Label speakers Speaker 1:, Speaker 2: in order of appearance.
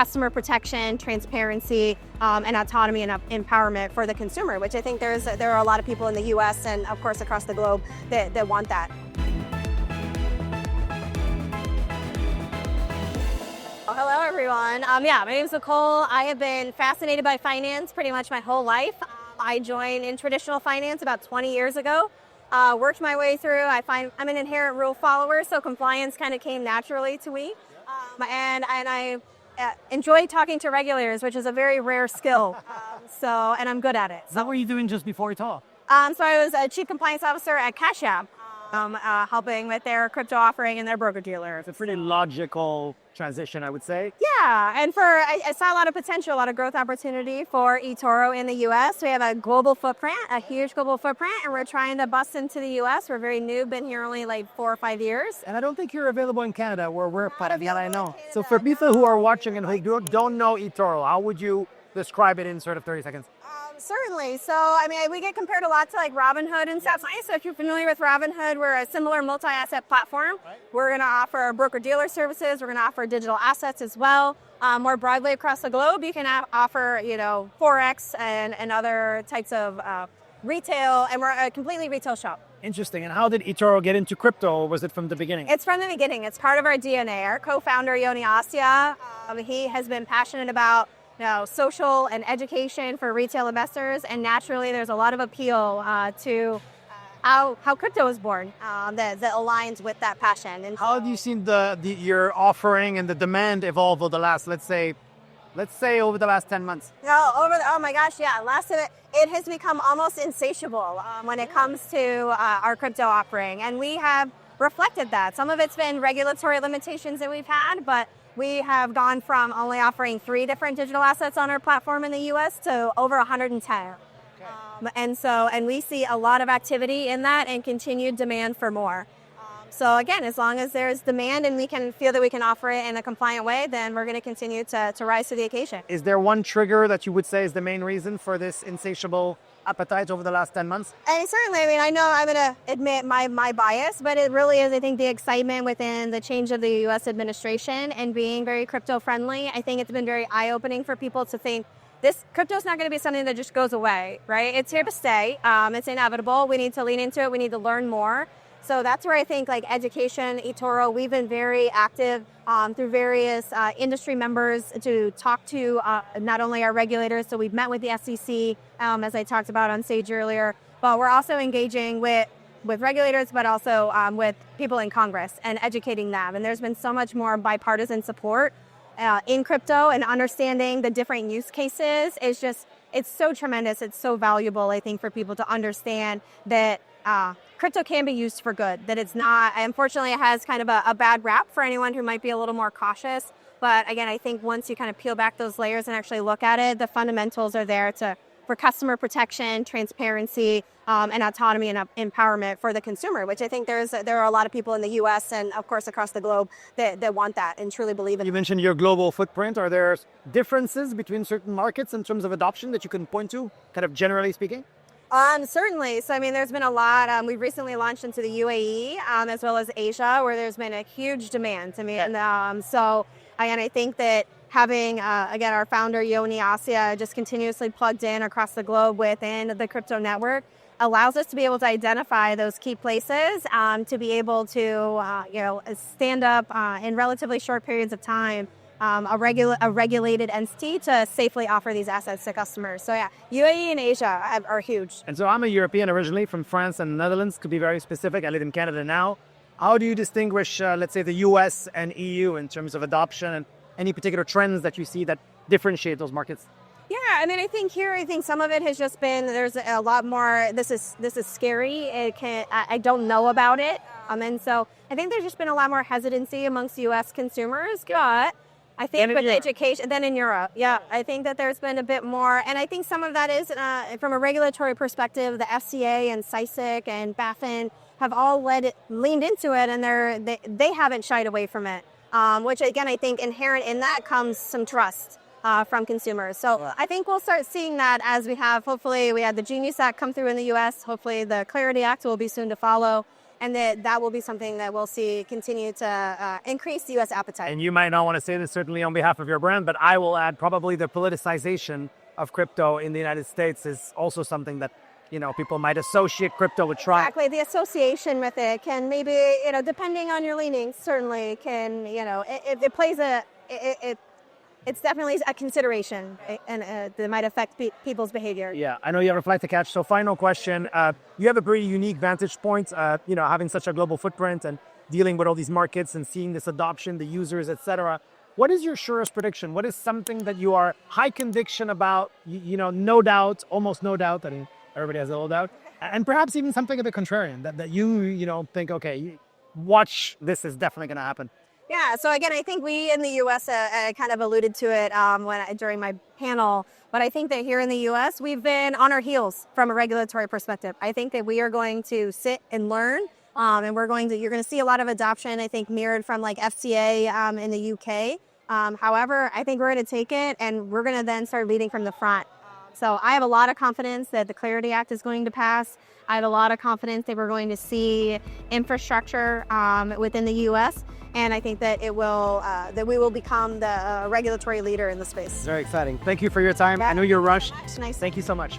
Speaker 1: customer protection, transparency, and autonomy and empowerment for the consumer, which I think there are a lot of people in the US and of course across the globe that want that. Hello everyone. My name is Nicole. I have been fascinated by finance pretty much my whole life. I joined in traditional finance about 20 years ago. Worked my way through. I find I'm an inherent rule follower, so compliance kind of came naturally to me. And I enjoy talking to regulators, which is a very rare skill. And I'm good at it.
Speaker 2: Is that what you were doing just before eToro?
Speaker 1: So I was a chief compliance officer at Cash App, helping with their crypto offering and their broker-dealer.
Speaker 2: It's a pretty logical transition, I would say.
Speaker 1: Yeah, and I saw a lot of potential, a lot of growth opportunity for eToro in the U.S. We have a global footprint, a huge global footprint, and we're trying to bust into the U.S. We're very new, been here only like 4 or 5 years.
Speaker 2: And I don't think you're available in Canada, where we're part of the I know. So for people who are watching and who don't know eToro, how would you describe it in sort of 30 seconds?
Speaker 1: Certainly. So, we get compared a lot to like Robinhood and stuff. So if you're familiar with Robinhood, we're a similar multi-asset platform. We're going to offer broker-dealer services. We're going to offer digital assets as well. More broadly across the globe, you can offer, Forex and other types of retail, and we're a completely retail shop.
Speaker 2: Interesting. And how did eToro get into crypto, or was it from the beginning?
Speaker 1: It's from the beginning. It's part of our DNA. Our co-founder, Yoni Asya, he has been passionate about social and education for retail investors, and naturally there's a lot of appeal to how crypto was born that aligns with that passion. And
Speaker 2: how have you seen your offering and the demand evolve over the last, let's say over the last 10 months?
Speaker 1: Oh my gosh, yeah. It has become almost insatiable when it comes to our crypto offering, and we have reflected that. Some of it's been regulatory limitations that we've had, but we have gone from only offering 3 different digital assets on our platform in the U.S. to over 110. Okay. And we see a lot of activity in that and continued demand for more. So again, as long as there's demand and we can feel that we can offer it in a compliant way, then we're going to continue to rise to the occasion.
Speaker 2: Is there one trigger that you would say is the main reason for this insatiable appetite over the last 10 months?
Speaker 1: And certainly, I know I'm going to admit my bias, but it really is, I think, the excitement within the change of the U.S. administration and being very crypto friendly. I think it's been very eye-opening for people to think this crypto is not going to be something that just goes away, right? It's here to stay. It's inevitable. We need to lean into it. We need to learn more. So that's where I think like education, eToro, we've been very active through various industry members to talk to not only our regulators, so we've met with the SEC, as I talked about on stage earlier, but we're also engaging with regulators, but also with people in Congress and educating them. And there's been so much more bipartisan support in crypto, and understanding the different use cases it's so tremendous. It's so valuable, I think, for people to understand that crypto can be used for good, that it's not, unfortunately, it has kind of a bad rap for anyone who might be a little more cautious. But again, I think once you kind of peel back those layers and actually look at it, the fundamentals are there for customer protection, transparency, and autonomy and empowerment for the consumer, which I think there are a lot of people in the U.S. and, of course, across the globe that want that and truly believe in it.
Speaker 2: You mentioned your global footprint. Are there differences between certain markets in terms of adoption that you can point to, kind of generally speaking?
Speaker 1: Certainly. So, there's been a lot. We've recently launched into the UAE as well as Asia, where there's been a huge demand. I think that having, again, our founder, Yoni Asya, just continuously plugged in across the globe within the crypto network allows us to be able to identify those key places, to be able to, stand up in relatively short periods of time, a regulated entity to safely offer these assets to customers. So yeah, UAE and Asia are huge.
Speaker 2: And so I'm a European originally from France and the Netherlands, to be very specific. I live in Canada now. How do you distinguish, let's say, the US and EU in terms of adoption, and any particular trends that you see that differentiate those markets?
Speaker 1: Yeah, I think some of it has just been, there's a lot more, this is scary. I don't know about it. And so I think there's just been a lot more hesitancy amongst US consumers, but I think with education, than in Europe. Yeah, I think that there's been a bit more, and I think some of that is from a regulatory perspective. The FCA and SISC and BaFin have all leaned into it, and they haven't shied away from it. Which again, I think inherent in that comes some trust from consumers. So I think we'll start seeing that as hopefully we had the Genius Act come through in the U.S. Hopefully the Clarity Act will be soon to follow. and that will be something that we'll see continue to increase the U.S. appetite.
Speaker 2: And you might not want to say this certainly on behalf of your brand, but I will add probably the politicization of crypto in the United States is also something that, people might associate crypto with Trump.
Speaker 1: Exactly. The association with it can maybe, depending on your leanings, certainly can, it plays it's definitely a consideration, and that might affect people's behavior.
Speaker 2: Yeah, I know you have a flight to catch. So final question, you have a pretty unique vantage point, having such a global footprint and dealing with all these markets and seeing this adoption, the users, etc. What is your surest prediction? What is something that you are high conviction about, no doubt, almost no doubt, that everybody has a little doubt, and perhaps even something a bit contrarian that you think, okay, watch, this is definitely going to happen?
Speaker 1: Yeah, so again, I think we in the U.S. kind of alluded to it during my panel, but I think that here in the U.S. we've been on our heels from a regulatory perspective. I think that we are going to sit and learn, and you're going to see a lot of adoption, I think, mirrored from like FCA in the U.K. However, I think we're going to take it and we're going to then start leading from the front. So I have a lot of confidence that the Clarity Act is going to pass. I have a lot of confidence that we're going to see infrastructure within the U.S., and I think that that we will become the regulatory leader in the space.
Speaker 2: Very exciting. Thank you for your time.
Speaker 1: Yeah.
Speaker 2: I know you're rushed.
Speaker 1: Nice.
Speaker 2: Thank you so much.